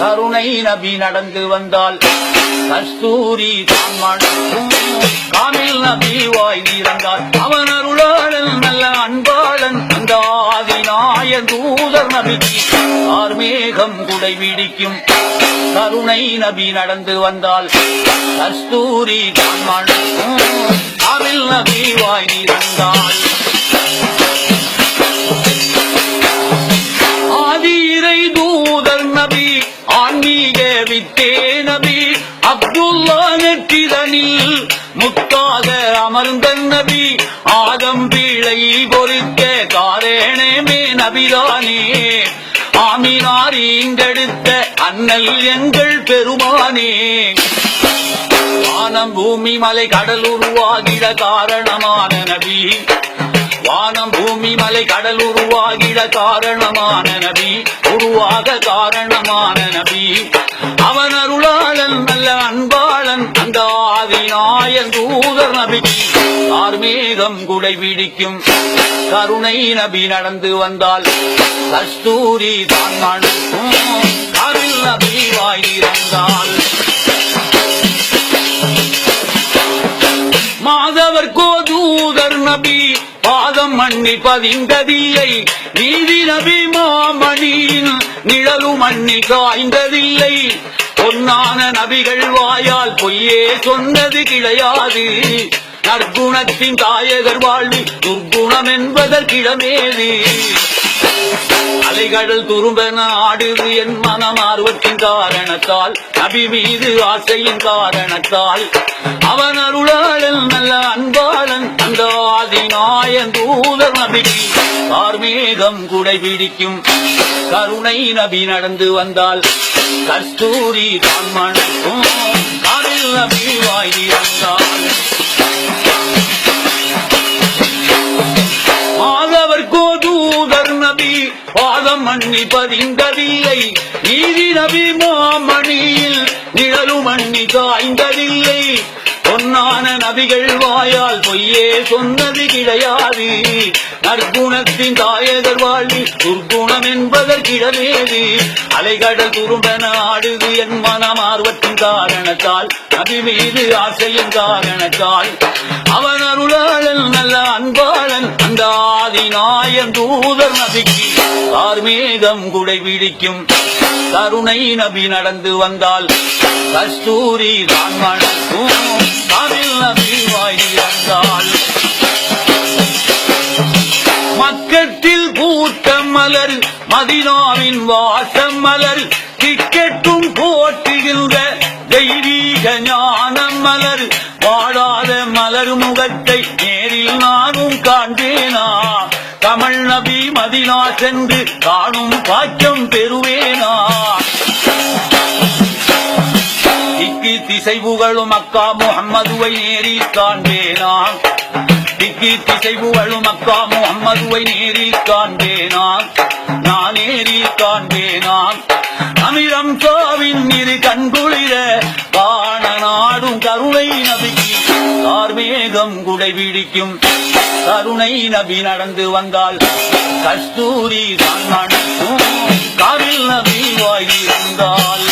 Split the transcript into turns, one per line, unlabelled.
கருணை நபி நடந்து வந்தால் கஸ்தூரி தான் மணக்கும். காமில் நபி வாய் திறந்தால் அவன் அருளாளன் நல்ல அன்பாளன் அந்த ஆதிநாய தூதர் நபிக்கு ஆர்மேகம் குடை பிடிக்கும். கருணை நபி நடந்து வந்தால் கஸ்தூரி தான் மணக்கும். காமில் நபி வாய் திறந்தால் ஆதிரை தூதர் நபி ஆன்மீக வித்தே நபி அப்துல்லா நெற்றிதனில் முத்தாக அமர்ந்த நபி ஆதம் பிழை பொறிக்க காரணமே நபிதானே ஆமினார் ஈண்டெடுத்த அண்ணல் எங்கள் பெருமானே வானம் பூமி மலை கடல் உருவாகிட காரணமான நபி வானம் பூமி மலை கடல் உருவாகிட காரணமான நபி உருவாக காரணமான நபி அவன் அருளாளன் நல்ல அன்பாளன் அந்த ஆதிநாயன் தூதர் நபிக்கு ஆர்மேகம் குடை பிடிக்கும். கருணை நபி நடந்து வந்தால் கஸ்தூரி தான் மணக்கும். காமில் நபி வாய் திறந்தால் மாதவர் கோதூதர் நபி பாதம் மண்ணி பதிந்ததில்லை. நீதி நபி மாமணியின் நிழலு மண்ணி காய்ந்ததில்லை. பொன்னான நபிகள் வாயால் பொய்யே சொன்னது கிடையாது. நற்குணத்தின் தாயகர் வாழ்வி துர்குணம் என்பதற்கிடமேது. அலைகடல் துரும்பென ஆடுது என் மனம் ஆர்வத்தின் காரணத்தால் நபி மீது ஆசையின் காரணத்தால் அவன் அருளாளன் நல்ல அன்பாளன் அந்த ஆதிநாயன் தூதர் நபிக்கு ஆர்மேகம் குடை பிடிக்கும். கருணை நபி நடந்து வந்தால் கஸ்தூரி தான் மணக்கும். காமில் நபி வாய் திறந்தால் மாதவர் கோதூதர் நபி பாதம் மண்ணி பதிந்ததில்லை. நீதி நபி மாமணியில் நிழலு மண்ணி காய்ந்ததில்லை. பொன்னான நபிகள் வாயால் பொய்யே சொன்னது கிடையாது. நற்குணத்தின் தாயகர் வாழ்வி துர்குணம் என்பதற்கிடமேது. அலைகடல் துரும்பென ஆடுது என் மனம் ஆர்வத்தின் காரணத்தால் நபி மீது ஆசையின் காரணத்தால் அவன் அருளாளன் நல்ல அன்பாளன் அந்த ஆதிநாயன் தூதர் நபிக்கு ஆர்மேகம் குடை பிடிக்கும். கருணை நபி நடந்து வந்தால் கஸ்தூரி தான் மணக்கும். காமில் நபி வாய் திறந்தால் மக்கத்தில் பூத்த மலர் மதீனாவின் வாசம் மலர் திக்கெட்டும் போற்றுகின்ற தெய்வீக ஞானம் மலர் வாடாத மலர் முகத்தை நேரில் நானும் காண்பேனா. கமல் நபி மதீனா சென்று காணும் பாக்கியம் பெறுவேனா. திக்கு திசை புகழும் மக்கா முஹம்மதுவை நேரில் காண்பேனா. திக்கு திசை புகழும் மக்கா முஹம்மதுவை நேரில் காண்பேனா. நான் நேரில் காண்பேனா. அமிரம் சாவின் இரு கண்குளிர காண நாடும் கருணை நபிக்கு ஆர்மேகம் குடை பிடிக்கும். கருணை நபி நடந்து வந்தால் கஸ்தூரி தான் மணக்கும். காமில் நபி வாய் திறந்தால்